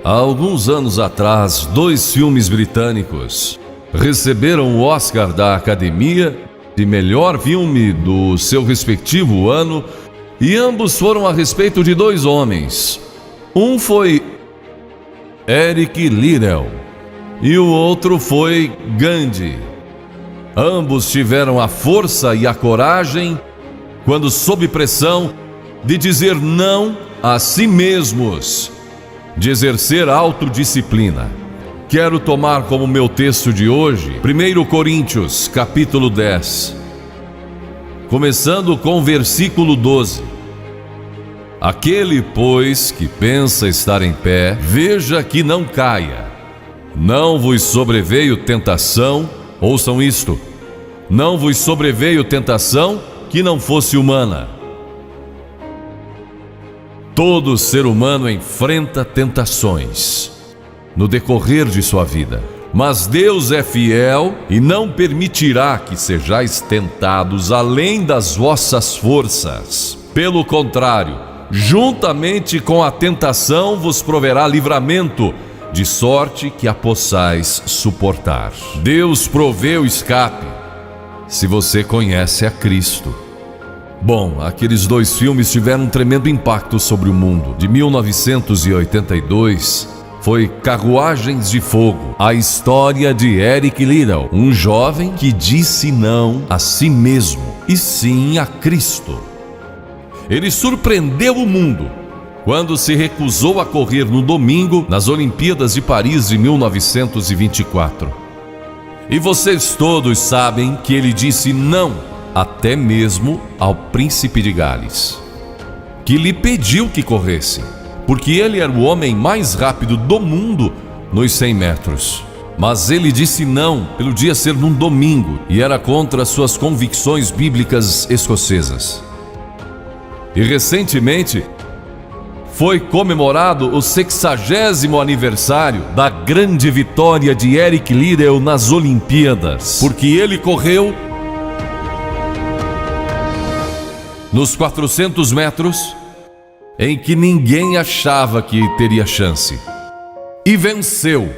Há alguns anos atrás, 2 filmes britânicos receberam o Oscar da Academia de melhor filme do seu respectivo ano, e ambos foram a respeito de 2 homens. Um foi Eric Liddell e o outro foi Gandhi. Ambos tiveram a força e a coragem, quando sob pressão, de dizer não a si mesmos, de exercer autodisciplina. Quero tomar como meu texto de hoje 1 Coríntios, capítulo 10, começando com o versículo 12. Aquele, pois, que pensa estar em pé, veja que não caia. Não vos sobreveio tentação, ouçam isto, não vos sobreveio tentação que não fosse humana. Todo ser humano enfrenta tentações no decorrer de sua vida, mas Deus é fiel e não permitirá que sejais tentados além das vossas forças. Pelo contrário, juntamente com a tentação vos proverá livramento, de sorte que a possais suportar. Deus provê o escape, se você conhece a Cristo. Bom, aqueles 2 filmes tiveram um tremendo impacto sobre o mundo. De 1982, foi Carruagens de Fogo, a história de Eric Liddell, um jovem que disse não a si mesmo e sim a Cristo. Ele surpreendeu o mundo quando se recusou a correr no domingo nas Olimpíadas de Paris de 1924. E vocês todos sabem que ele disse não até mesmo ao príncipe de Gales, que lhe pediu que corresse, porque ele era o homem mais rápido do mundo nos 100 metros. Mas ele disse não pelo dia ser num domingo e era contra suas convicções bíblicas escocesas. E recentemente foi comemorado o 60º aniversário da grande vitória de Eric Liddell nas Olimpíadas, porque ele correu nos 400 metros em que ninguém achava que teria chance, e venceu.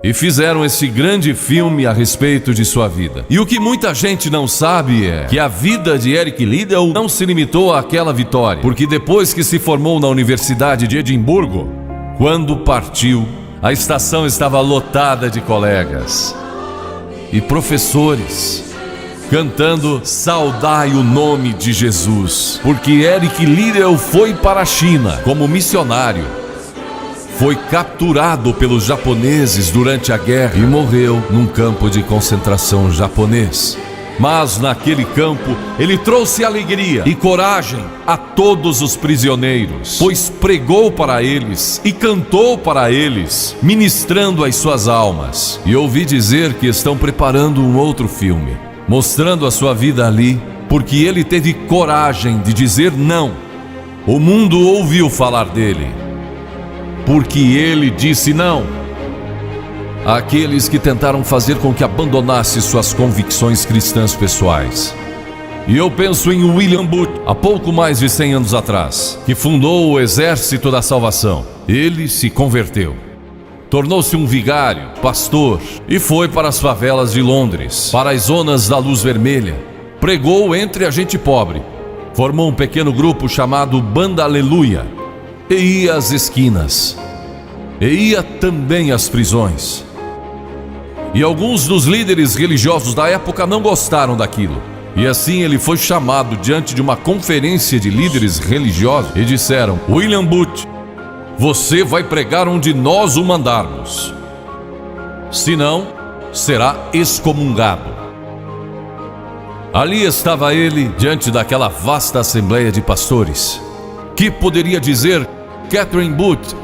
E fizeram esse grande filme a respeito de sua vida. E o que muita gente não sabe é que a vida de Eric Liddell não se limitou àquela vitória, porque depois que se formou na Universidade de Edimburgo, quando partiu, a estação estava lotada de colegas e professores cantando "Saudai o nome de Jesus", porque Eric Liddell foi para a China como missionário. Foi capturado pelos japoneses durante a guerra e morreu num campo de concentração japonês. Mas naquele campo ele trouxe alegria e coragem a todos os prisioneiros, pois pregou para eles e cantou para eles, ministrando as suas almas. E ouvi dizer que estão preparando um outro filme, mostrando a sua vida ali, porque ele teve coragem de dizer não. O mundo ouviu falar dele, porque ele disse não àqueles que tentaram fazer com que abandonasse suas convicções cristãs pessoais. E eu penso em William Booth, há pouco mais de 100 anos atrás, que fundou o Exército da Salvação. Ele se converteu, tornou-se um vigário, pastor, e foi para as favelas de Londres, para as zonas da Luz Vermelha. Pregou entre a gente pobre, formou um pequeno grupo chamado Banda Aleluia, e ia às esquinas, e ia também às prisões. E alguns dos líderes religiosos da época não gostaram daquilo, e assim ele foi chamado diante de uma conferência de líderes religiosos e disseram: William Booth, você vai pregar onde nós o mandarmos, senão será excomungado. Ali estava ele diante daquela vasta assembleia de pastores. Que poderia dizer Catherine Booth,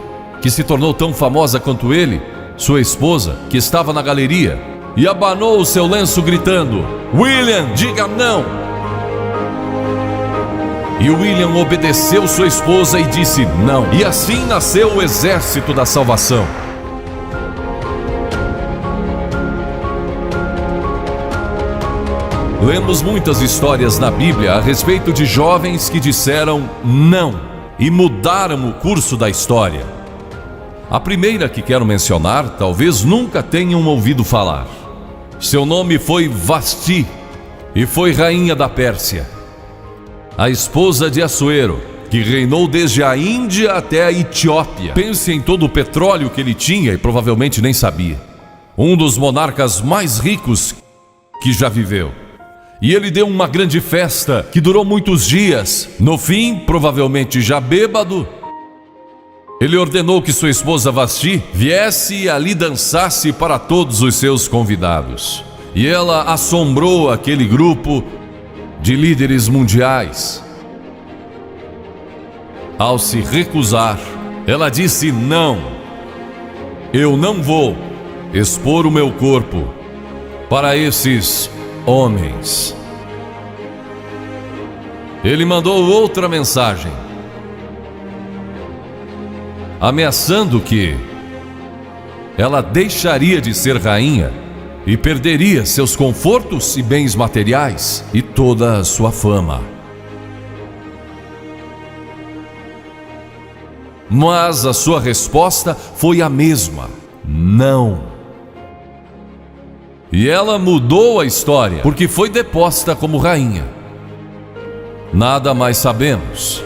que se tornou tão famosa quanto ele, sua esposa, que estava na galeria, e abanou o seu lenço gritando: William, diga não! E William obedeceu sua esposa e disse não. E assim nasceu o Exército da Salvação. Lemos muitas histórias na Bíblia a respeito de jovens que disseram não e mudaram o curso da história. A primeira que quero mencionar, talvez nunca tenham ouvido falar. Seu nome foi Vasti e foi rainha da Pérsia, a esposa de Assuero, que reinou desde a Índia até a Etiópia. Pense em todo o petróleo que ele tinha e provavelmente nem sabia. Um dos monarcas mais ricos que já viveu. E ele deu uma grande festa que durou muitos dias. No fim, provavelmente já bêbado, ele ordenou que sua esposa Vasti viesse e ali dançasse para todos os seus convidados. E ela assombrou aquele grupo de líderes mundiais. Ao se recusar, ela disse: não, eu não vou expor o meu corpo para esses homens. Ele mandou outra mensagem, ameaçando que ela deixaria de ser rainha e perderia seus confortos e bens materiais e toda a sua fama. Mas a sua resposta foi a mesma: não. E ela mudou a história, porque foi deposta como rainha. Nada mais sabemos.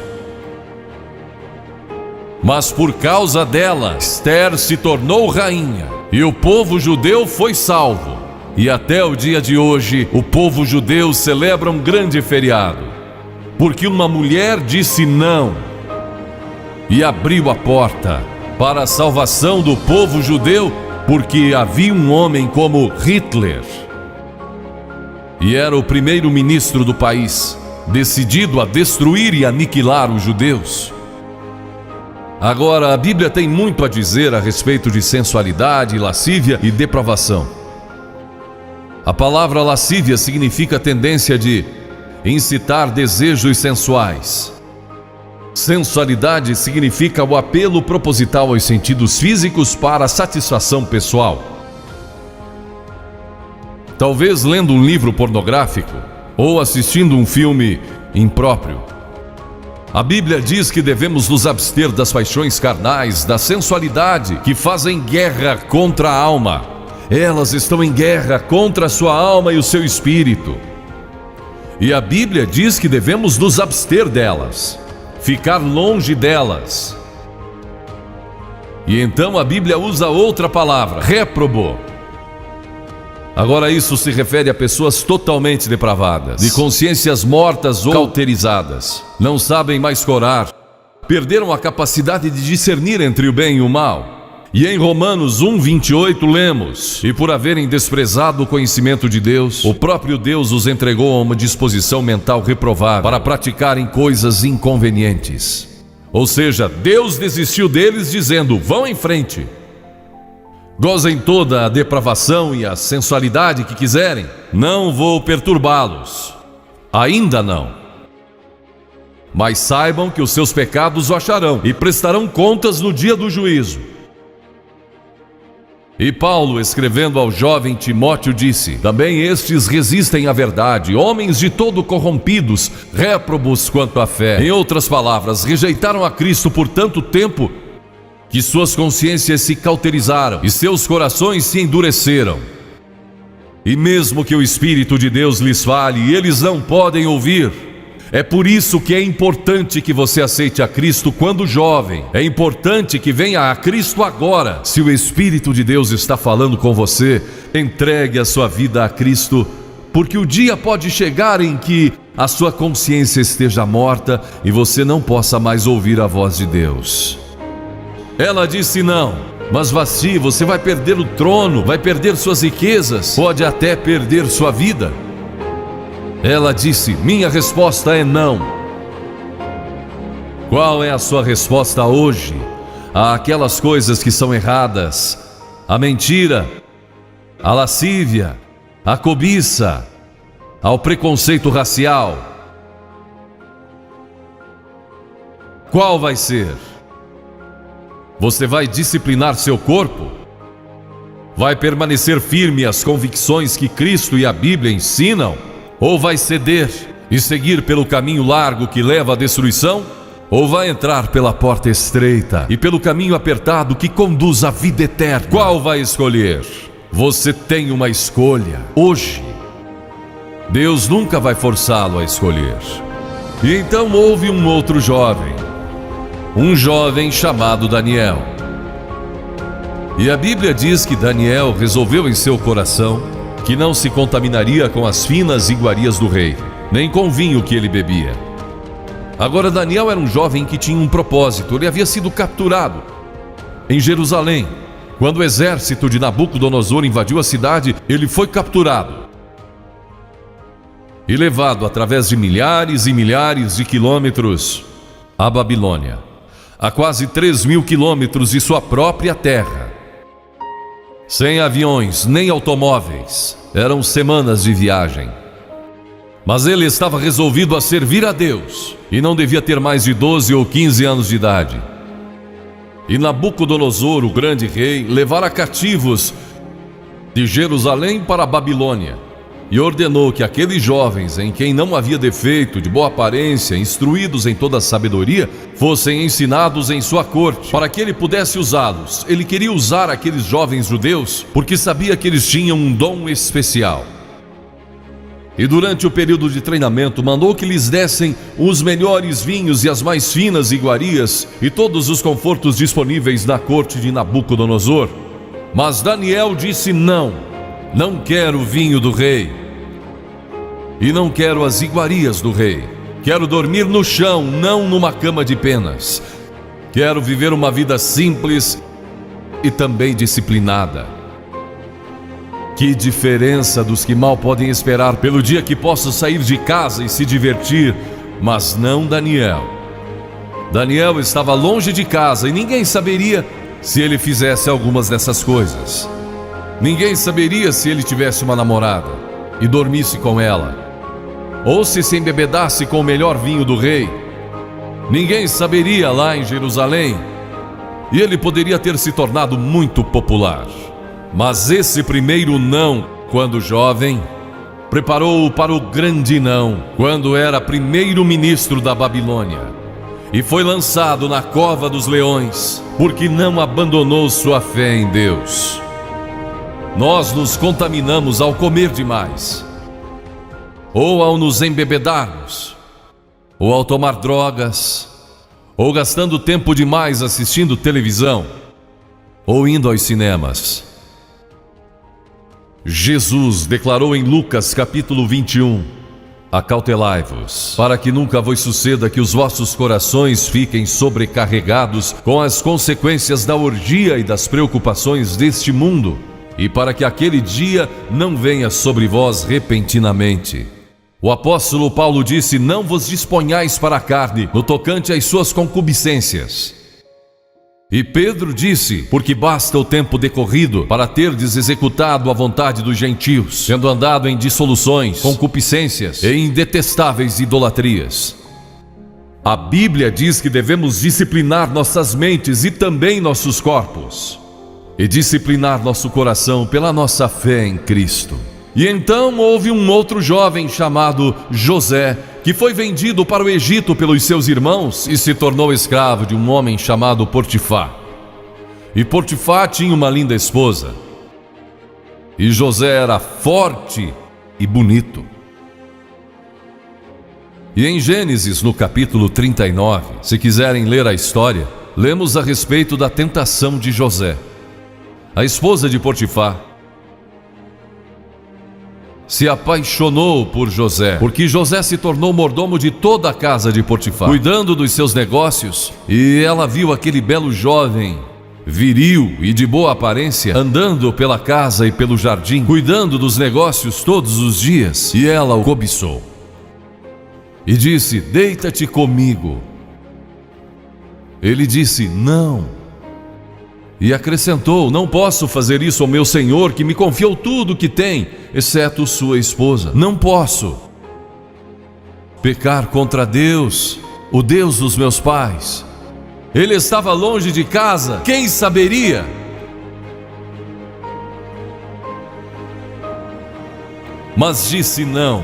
Mas por causa dela, Esther se tornou rainha e o povo judeu foi salvo. E até o dia de hoje, o povo judeu celebra um grande feriado, porque uma mulher disse não e abriu a porta para a salvação do povo judeu, porque havia um homem como Hitler, e era o primeiro-ministro do país, decidido a destruir e aniquilar os judeus. Agora, a Bíblia tem muito a dizer a respeito de sensualidade, lascívia e depravação. A palavra lascívia significa tendência de incitar desejos sensuais. Sensualidade significa o apelo proposital aos sentidos físicos para a satisfação pessoal. Talvez lendo um livro pornográfico ou assistindo um filme impróprio. A Bíblia diz que devemos nos abster das paixões carnais, da sensualidade, que fazem guerra contra a alma. Elas estão em guerra contra a sua alma e o seu espírito. E a Bíblia diz que devemos nos abster delas, ficar longe delas. E então a Bíblia usa outra palavra, réprobo. Agora isso se refere a pessoas totalmente depravadas, de consciências mortas ou cauterizadas. Não sabem mais orar, perderam a capacidade de discernir entre o bem e o mal. E em Romanos 1:28 lemos: e por haverem desprezado o conhecimento de Deus, o próprio Deus os entregou a uma disposição mental reprovável para praticarem coisas inconvenientes. Ou seja, Deus desistiu deles dizendo: vão em frente. Gozem toda a depravação e a sensualidade que quiserem, não vou perturbá-los. Ainda não. Mas saibam que os seus pecados o acharão e prestarão contas no dia do juízo. E Paulo, escrevendo ao jovem Timóteo, disse: também estes resistem à verdade, homens de todo corrompidos, réprobos quanto à fé. Em outras palavras, rejeitaram a Cristo por tanto tempo que suas consciências se cauterizaram e seus corações se endureceram. E mesmo que o Espírito de Deus lhes fale, eles não podem ouvir. É por isso que é importante que você aceite a Cristo quando jovem. É importante que venha a Cristo agora. Se o Espírito de Deus está falando com você, entregue a sua vida a Cristo, porque o dia pode chegar em que a sua consciência esteja morta e você não possa mais ouvir a voz de Deus. Ela disse não, mas Vasti, você vai perder o trono, vai perder suas riquezas, pode até perder sua vida. Ela disse: minha resposta é não. Qual é a sua resposta hoje àquelas coisas que são erradas? A mentira, a lascívia, a cobiça, ao preconceito racial. Qual vai ser? Você vai disciplinar seu corpo? Vai permanecer firme às convicções que Cristo e a Bíblia ensinam? Ou vai ceder e seguir pelo caminho largo que leva à destruição? ou vai entrar pela porta estreita e pelo caminho apertado que conduz à vida eterna? Qual vai escolher? Você tem uma escolha hoje. Deus nunca vai forçá-lo a escolher. E então houve um outro jovem, um jovem chamado Daniel. E a Bíblia diz que Daniel resolveu em seu coração que não se contaminaria com as finas iguarias do rei, nem com o vinho que ele bebia. Agora Daniel era um jovem que tinha um propósito. Ele havia sido capturado em Jerusalém. Quando o exército de Nabucodonosor invadiu a cidade, ele foi capturado e levado através de milhares e milhares de quilômetros à Babilônia, a quase 3.000 quilômetros de sua própria terra. Sem aviões nem automóveis, eram semanas de viagem. Mas ele estava resolvido a servir a Deus e não devia ter mais de 12 ou 15 anos de idade. E Nabucodonosor, o grande rei, levara cativos de Jerusalém para a Babilônia e ordenou que aqueles jovens, em quem não havia defeito, de boa aparência, instruídos em toda a sabedoria, fossem ensinados em sua corte, para que ele pudesse usá-los. Ele queria usar aqueles jovens judeus porque sabia que eles tinham um dom especial. E durante o período de treinamento mandou que lhes dessem os melhores vinhos e as mais finas iguarias e todos os confortos disponíveis na corte de Nabucodonosor. Mas Daniel disse: não quero o vinho do rei e não quero as iguarias do rei. Quero dormir no chão, não numa cama de penas. Quero viver uma vida simples e também disciplinada. Que diferença dos que mal podem esperar pelo dia que posso sair de casa e se divertir, mas não Daniel. Daniel estava longe de casa e ninguém saberia se ele fizesse algumas dessas coisas. Ninguém saberia se ele tivesse uma namorada e dormisse com ela, ou se embebedasse com o melhor vinho do rei. Ninguém saberia lá em Jerusalém, e ele poderia ter se tornado muito popular. Mas esse primeiro não, quando jovem, preparou-o para o grande não, quando era primeiro-ministro da Babilônia, e foi lançado na cova dos leões, porque não abandonou sua fé em Deus. Nós nos contaminamos ao comer demais, ou ao nos embebedarmos, ou ao tomar drogas, ou gastando tempo demais assistindo televisão, ou indo aos cinemas. Jesus declarou em Lucas capítulo 21: acautelai-vos, para que nunca vos suceda que os vossos corações fiquem sobrecarregados com as consequências da orgia e das preocupações deste mundo, e para que aquele dia não venha sobre vós repentinamente. O apóstolo Paulo disse: não vos disponhais para a carne no tocante às suas concupiscências. E Pedro disse: porque basta o tempo decorrido para terdes executado a vontade dos gentios, tendo andado em dissoluções, concupiscências e em detestáveis idolatrias. A Bíblia diz que devemos disciplinar nossas mentes e também nossos corpos, e disciplinar nosso coração pela nossa fé em Cristo. E então houve um outro jovem chamado José, que foi vendido para o Egito pelos seus irmãos e se tornou escravo de um homem chamado Potifar. E Potifar tinha uma linda esposa, e José era forte e bonito. E em Gênesis, no capítulo 39, se quiserem ler a história, lemos a respeito da tentação de José. A esposa de Potifar se apaixonou por José, porque José se tornou mordomo de toda a casa de Potifar, cuidando dos seus negócios, e ela viu aquele belo jovem, viril e de boa aparência, andando pela casa e pelo jardim, cuidando dos negócios todos os dias, e ela o cobiçou. E disse: deita-te comigo. Ele disse: não. E acrescentou: não posso fazer isso ao meu senhor, que me confiou tudo o que tem, exceto sua esposa. Não posso pecar contra Deus, o Deus dos meus pais. Ele estava longe de casa, quem saberia? Mas disse não.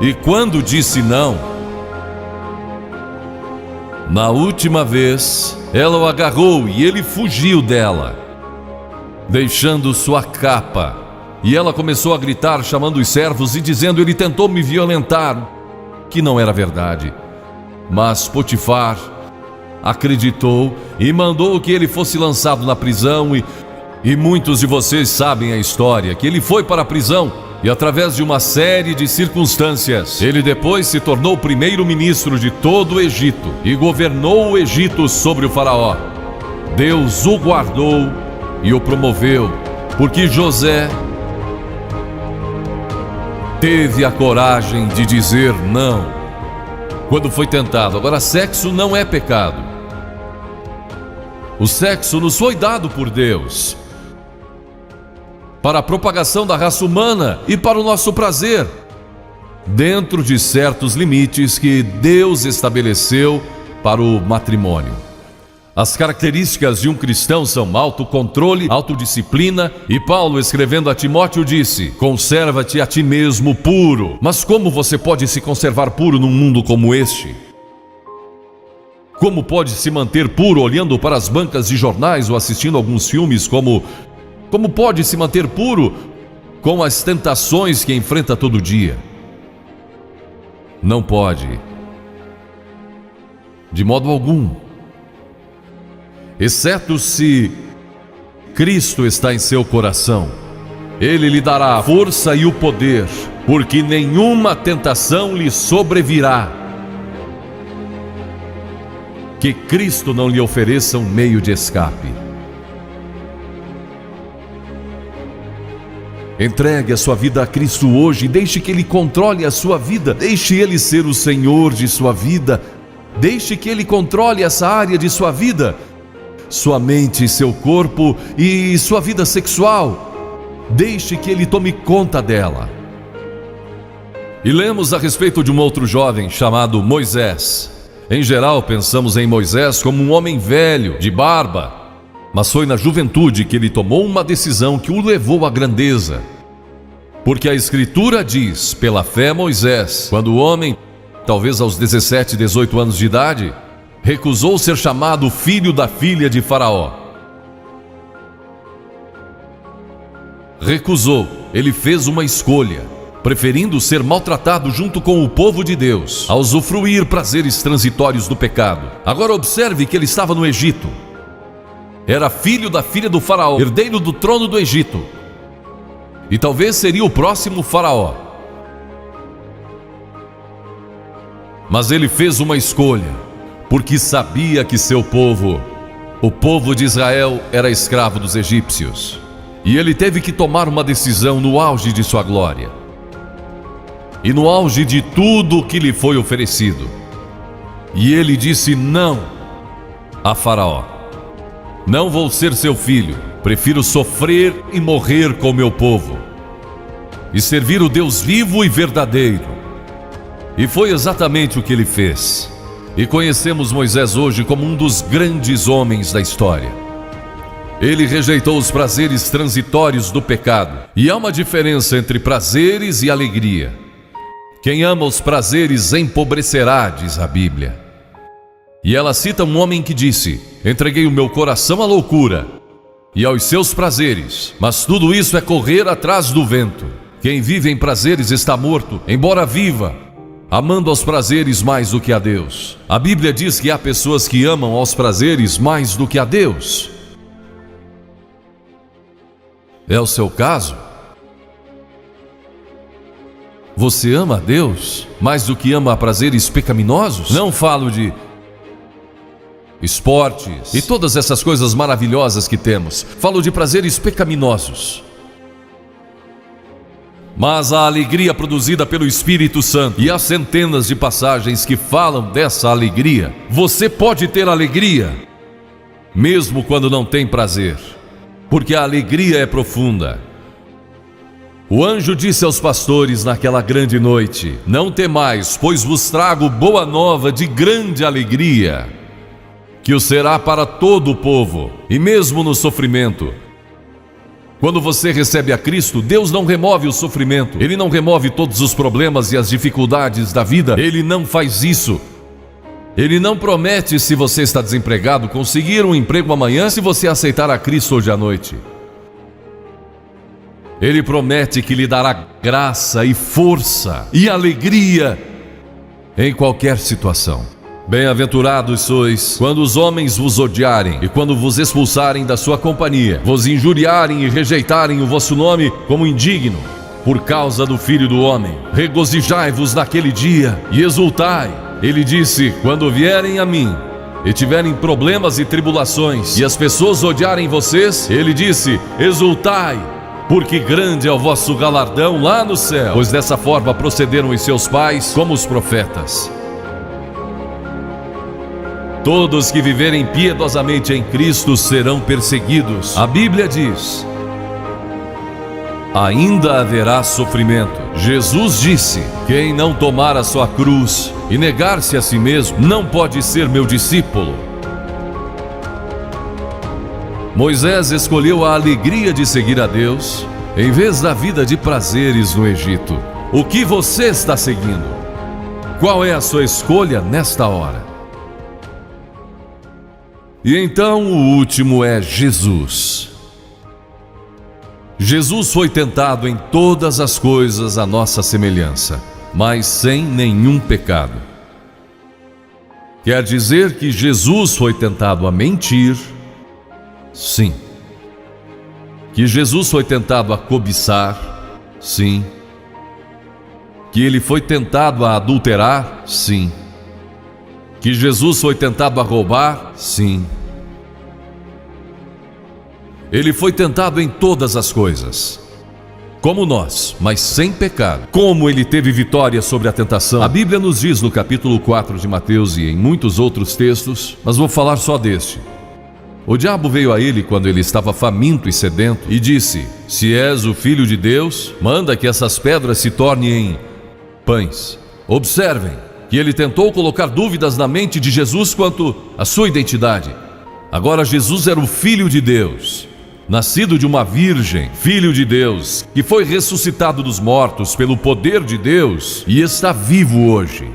E quando disse não, Na última vez, ela o agarrou e ele fugiu dela, deixando sua capa. E ela começou a gritar, chamando os servos e dizendo: ele tentou me violentar, que não era verdade. Mas Potifar acreditou e mandou que ele fosse lançado na prisão. E muitos de vocês sabem a história, que ele foi para a prisão e através de uma série de circunstâncias, ele depois se tornou primeiro-ministro de todo o Egito e governou o Egito sobre o faraó. Deus o guardou e o promoveu, porque José teve a coragem de dizer não quando foi tentado. Agora, sexo não é pecado. O sexo nos foi dado por Deus para a propagação da raça humana e para o nosso prazer, dentro de certos limites que Deus estabeleceu para o matrimônio. As características de um cristão são autocontrole, autodisciplina, e Paulo, escrevendo a Timóteo, disse: conserva-te a ti mesmo puro. Mas como você pode se conservar puro num mundo como este? Como pode se manter puro olhando para as bancas de jornais ou assistindo alguns filmes? Como pode se manter puro com as tentações que enfrenta todo dia? Não pode, de modo algum, exceto se Cristo está em seu coração. Ele lhe dará a força e o poder, porque nenhuma tentação lhe sobrevirá que Cristo não lhe ofereça um meio de escape. Entregue a sua vida a Cristo hoje, deixe que Ele controle a sua vida, deixe Ele ser o Senhor de sua vida, deixe que Ele controle essa área de sua vida, sua mente, seu corpo e sua vida sexual. Deixe que Ele tome conta dela. E lemos a respeito de um outro jovem chamado Moisés. Em geral, pensamos em Moisés como um homem velho, de barba, mas foi na juventude que ele tomou uma decisão que o levou à grandeza. Porque a Escritura diz, pela fé Moisés, quando o homem, talvez aos 17, 18 anos de idade, recusou ser chamado filho da filha de Faraó. Recusou, ele fez uma escolha, preferindo ser maltratado junto com o povo de Deus, a usufruir prazeres transitórios do pecado. Agora observe que ele estava no Egito. Era filho da filha do faraó, herdeiro do trono do Egito. E talvez seria o próximo faraó. Mas ele fez uma escolha, porque sabia que seu povo, o povo de Israel, era escravo dos egípcios. E ele teve que tomar uma decisão no auge de sua glória. E no auge de tudo que lhe foi oferecido. E ele disse não a Faraó. Não vou ser seu filho, prefiro sofrer e morrer com meu povo e servir o Deus vivo e verdadeiro. E foi exatamente o que ele fez. E conhecemos Moisés hoje como um dos grandes homens da história. Ele rejeitou os prazeres transitórios do pecado. E há uma diferença entre prazeres e alegria. Quem ama os prazeres empobrecerá, diz a Bíblia. E ela cita um homem que disse: entreguei o meu coração à loucura e aos seus prazeres, mas tudo isso é correr atrás do vento. Quem vive em prazeres está morto, embora viva, amando aos prazeres mais do que a Deus. A Bíblia diz que há pessoas que amam aos prazeres mais do que a Deus. É o seu caso? Você ama a Deus mais do que ama a prazeres pecaminosos? Não falo de esportes e todas essas coisas maravilhosas que temos. Falo de prazeres pecaminosos. Mas a alegria produzida pelo Espírito Santo, e há centenas de passagens que falam dessa alegria. Você pode ter alegria, mesmo quando não tem prazer, porque a alegria é profunda. O anjo disse aos pastores naquela grande noite: não temais, pois vos trago boa nova de grande alegria, que o será para todo o povo. E mesmo no sofrimento, quando você recebe a Cristo, Deus não remove o sofrimento. Ele não remove todos os problemas e as dificuldades da vida. Ele não faz isso. Ele não promete, se você está desempregado, conseguir um emprego amanhã se você aceitar a Cristo hoje à noite. Ele promete que lhe dará graça e força e alegria em qualquer situação. Bem-aventurados sois quando os homens vos odiarem e quando vos expulsarem da sua companhia, vos injuriarem e rejeitarem o vosso nome como indigno, por causa do Filho do Homem. Regozijai-vos naquele dia e exultai. Ele disse: quando vierem a mim e tiverem problemas e tribulações, e as pessoas odiarem vocês, ele disse: exultai, porque grande é o vosso galardão lá no céu, pois dessa forma procederam os seus pais como os profetas. Todos que viverem piedosamente em Cristo serão perseguidos. A Bíblia diz: ainda haverá sofrimento. Jesus disse: quem não tomar a sua cruz e negar-se a si mesmo não pode ser meu discípulo. Moisés escolheu a alegria de seguir a Deus em vez da vida de prazeres no Egito. O que você está seguindo? Qual é a sua escolha nesta hora? E então o último é Jesus. Jesus foi tentado em todas as coisas à nossa semelhança, mas sem nenhum pecado. Quer dizer que Jesus foi tentado a mentir? Sim. Que Jesus foi tentado a cobiçar? Sim. Que ele foi tentado a adulterar? Sim. Que Jesus foi tentado a roubar? Sim. Ele foi tentado em todas as coisas, como nós, mas sem pecado. Como ele teve vitória sobre a tentação? A Bíblia nos diz no capítulo 4 de Mateus e em muitos outros textos, mas vou falar só deste. O diabo veio a ele quando ele estava faminto e sedento e disse: se és o Filho de Deus, manda que essas pedras se tornem em pães. Observem que ele tentou colocar dúvidas na mente de Jesus quanto à sua identidade. Agora Jesus era o Filho de Deus, nascido de uma virgem, Filho de Deus, que foi ressuscitado dos mortos pelo poder de Deus e está vivo hoje.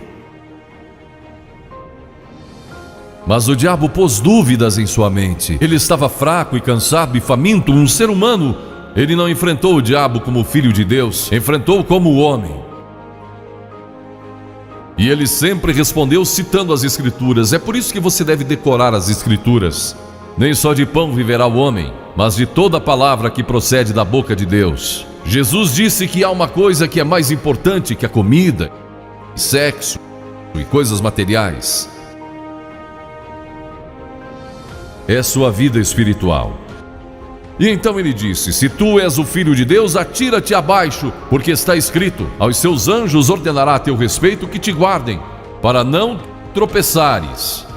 Mas o diabo pôs dúvidas em sua mente. Ele estava fraco e cansado e faminto, um ser humano. Ele não enfrentou o diabo como Filho de Deus, enfrentou como homem. E ele sempre respondeu citando as Escrituras. É por isso que você deve decorar as Escrituras. Nem só de pão viverá o homem, mas de toda palavra que procede da boca de Deus. Jesus disse que há uma coisa que é mais importante que a comida, sexo e coisas materiais. É sua vida espiritual. E então ele disse: se tu és o Filho de Deus, atira-te abaixo, porque está escrito: aos seus anjos ordenará a teu respeito que te guardem, para não tropeçares.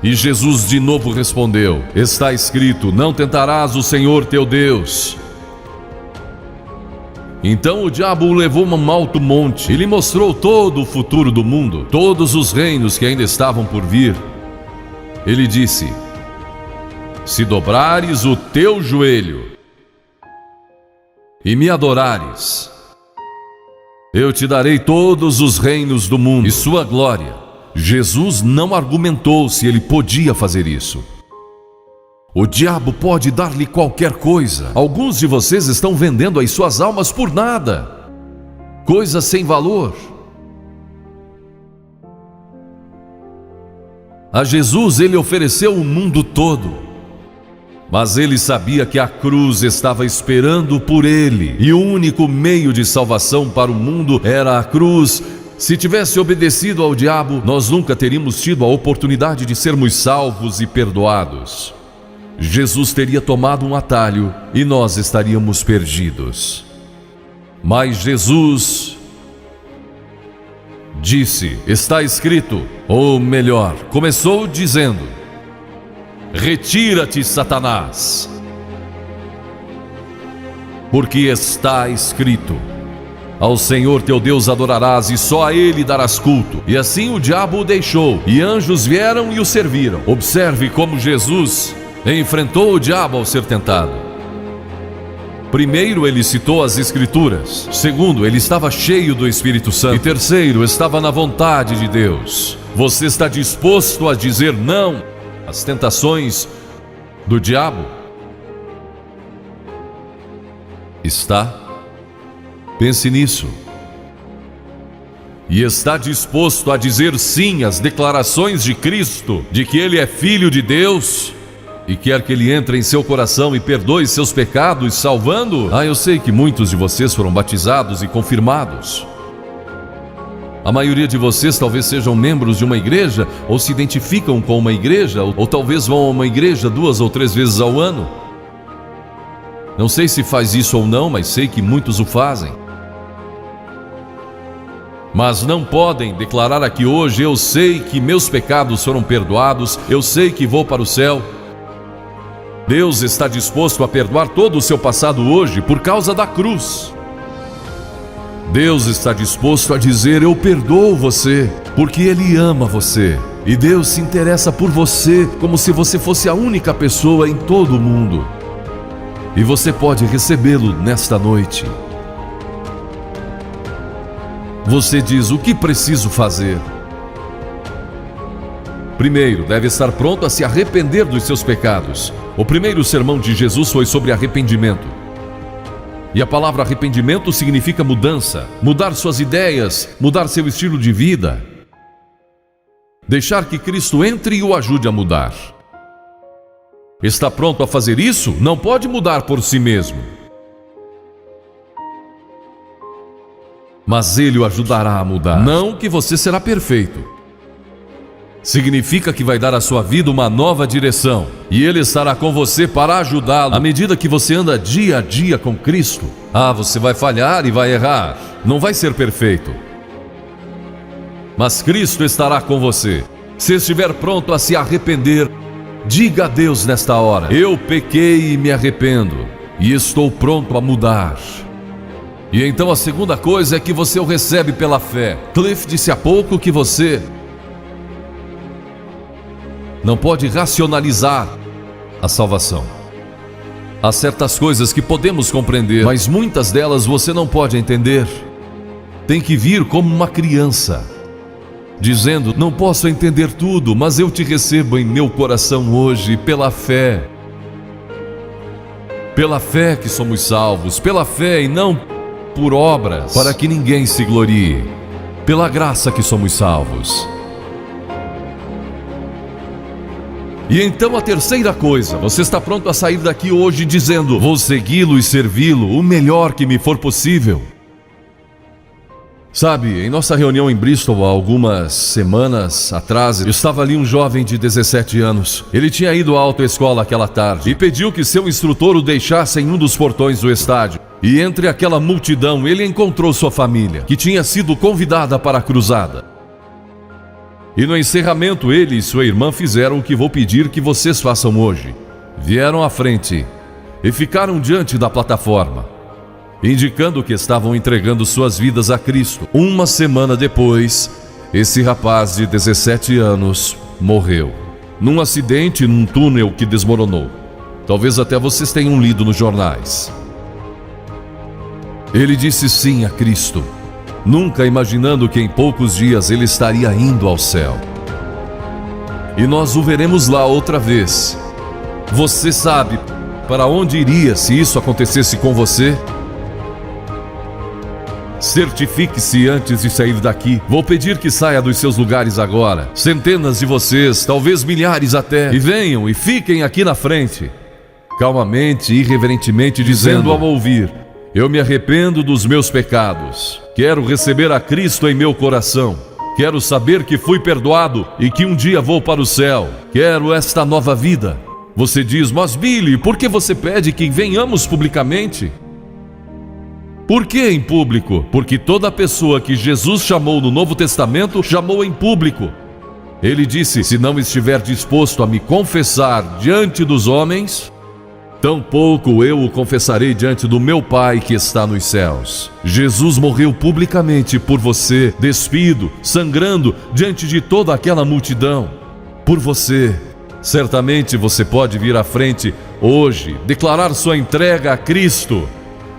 E Jesus de novo respondeu: está escrito: não tentarás o Senhor teu Deus. Então o diabo o levou a um alto monte e lhe mostrou todo o futuro do mundo, todos os reinos que ainda estavam por vir. Ele disse: se dobrares o teu joelho e me adorares, eu te darei todos os reinos do mundo e sua glória. Jesus não argumentou se ele podia fazer isso. O diabo pode dar-lhe qualquer coisa. Alguns de vocês estão vendendo as suas almas por nada, coisas sem valor. A Jesus ele ofereceu o mundo todo. Mas ele sabia que a cruz estava esperando por ele, e o único meio de salvação para o mundo era a cruz. Se tivesse obedecido ao diabo, nós nunca teríamos tido a oportunidade de sermos salvos e perdoados. Jesus teria tomado um atalho e nós estaríamos perdidos. Mas Jesus disse: está escrito, ou melhor, começou dizendo: retira-te, Satanás, porque está escrito: ao Senhor teu Deus adorarás e só a Ele darás culto. E assim o diabo o deixou, e anjos vieram e o serviram. Observe como Jesus enfrentou o diabo ao ser tentado. Primeiro, ele citou as Escrituras. Segundo, ele estava cheio do Espírito Santo. E terceiro, estava na vontade de Deus. Você está disposto a dizer não às tentações do diabo? Está? Pense nisso. E está disposto a dizer sim às declarações de Cristo, de que Ele é Filho de Deus e quer que Ele entre em seu coração e perdoe seus pecados, salvando? Eu sei que muitos de vocês foram batizados e confirmados. A maioria de vocês talvez sejam membros de uma igreja, ou se identificam com uma igreja, ou talvez vão a uma igreja 2 ou 3 vezes ao ano. Não sei se faz isso ou não, mas sei que muitos o fazem. Mas não podem declarar aqui hoje: eu sei que meus pecados foram perdoados, eu sei que vou para o céu. Deus está disposto a perdoar todo o seu passado hoje por causa da cruz. Deus está disposto a dizer: eu perdoo você, porque Ele ama você. E Deus se interessa por você como se você fosse a única pessoa em todo o mundo. E você pode recebê-lo nesta noite. Você diz: o que preciso fazer? Primeiro, deve estar pronto a se arrepender dos seus pecados. O primeiro sermão de Jesus foi sobre arrependimento. E a palavra arrependimento significa mudança, mudar suas ideias, mudar seu estilo de vida. Deixar que Cristo entre e o ajude a mudar. Está pronto a fazer isso? Não pode mudar por si mesmo. Mas Ele o ajudará a mudar. Não que você será perfeito. Significa que vai dar à sua vida uma nova direção. E Ele estará com você para ajudá-lo. À medida que você anda dia a dia com Cristo, você vai falhar e vai errar. Não vai ser perfeito. Mas Cristo estará com você. Se estiver pronto a se arrepender, diga a Deus nesta hora: eu pequei e me arrependo, e estou pronto a mudar. E então a segunda coisa é que você o recebe pela fé. Cliff disse há pouco que você não pode racionalizar a salvação. Há certas coisas que podemos compreender, mas muitas delas você não pode entender. Tem que vir como uma criança, dizendo: não posso entender tudo, mas eu te recebo em meu coração hoje pela fé. Pela fé que somos salvos, pela fé e não por obras, para que ninguém se glorie. Pela graça que somos salvos. E então a terceira coisa: você está pronto a sair daqui hoje dizendo: vou segui-lo e servi-lo o melhor que me for possível. Sabe, em nossa reunião em Bristol, há algumas semanas atrás, estava ali um jovem de 17 anos. Ele tinha ido à autoescola aquela tarde e pediu que seu instrutor o deixasse em um dos portões do estádio. E entre aquela multidão, ele encontrou sua família, que tinha sido convidada para a cruzada. E no encerramento, ele e sua irmã fizeram o que vou pedir que vocês façam hoje. Vieram à frente e ficaram diante da plataforma, indicando que estavam entregando suas vidas a Cristo. Uma semana depois, esse rapaz de 17 anos morreu num acidente num túnel que desmoronou. Talvez até vocês tenham lido nos jornais. Ele disse sim a Cristo, nunca imaginando que em poucos dias ele estaria indo ao céu. E nós o veremos lá outra vez. Você sabe para onde iria se isso acontecesse com você? Certifique-se antes de sair daqui. Vou pedir que saia dos seus lugares agora. Centenas de vocês, talvez milhares até. E venham e fiquem aqui na frente. Calmamente e irreverentemente dizendo ao ouvir: eu me arrependo dos meus pecados. Quero receber a Cristo em meu coração. Quero saber que fui perdoado e que um dia vou para o céu. Quero esta nova vida. Você diz: mas Billy, por que você pede que venhamos publicamente? Por que em público? Porque toda pessoa que Jesus chamou no Novo Testamento, chamou em público. Ele disse: se não estiver disposto a me confessar diante dos homens, tampouco eu o confessarei diante do meu Pai que está nos céus. Jesus morreu publicamente por você, despido, sangrando diante de toda aquela multidão. Por você. Certamente você pode vir à frente hoje, declarar sua entrega a Cristo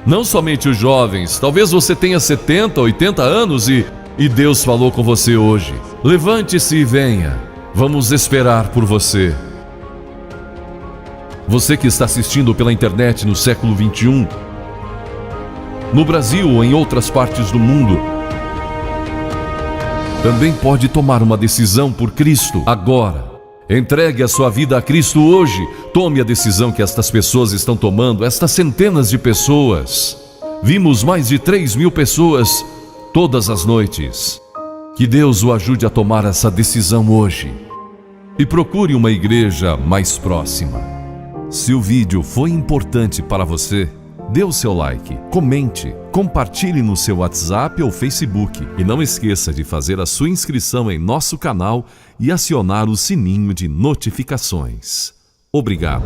Não somente os jovens, talvez você tenha 70, 80 anos e Deus falou com você hoje. Levante-se e venha. Vamos esperar por você. Você que está assistindo pela internet no século 21, no Brasil ou em outras partes do mundo, também pode tomar uma decisão por Cristo agora. Entregue a sua vida a Cristo hoje. Tome a decisão que estas pessoas estão tomando, estas centenas de pessoas. Vimos mais de 3.000 pessoas todas as noites. Que Deus o ajude a tomar essa decisão hoje. E procure uma igreja mais próxima. Se o vídeo foi importante para você, dê o seu like, comente, compartilhe no seu WhatsApp ou Facebook e não esqueça de fazer a sua inscrição em nosso canal e acionar o sininho de notificações. Obrigado.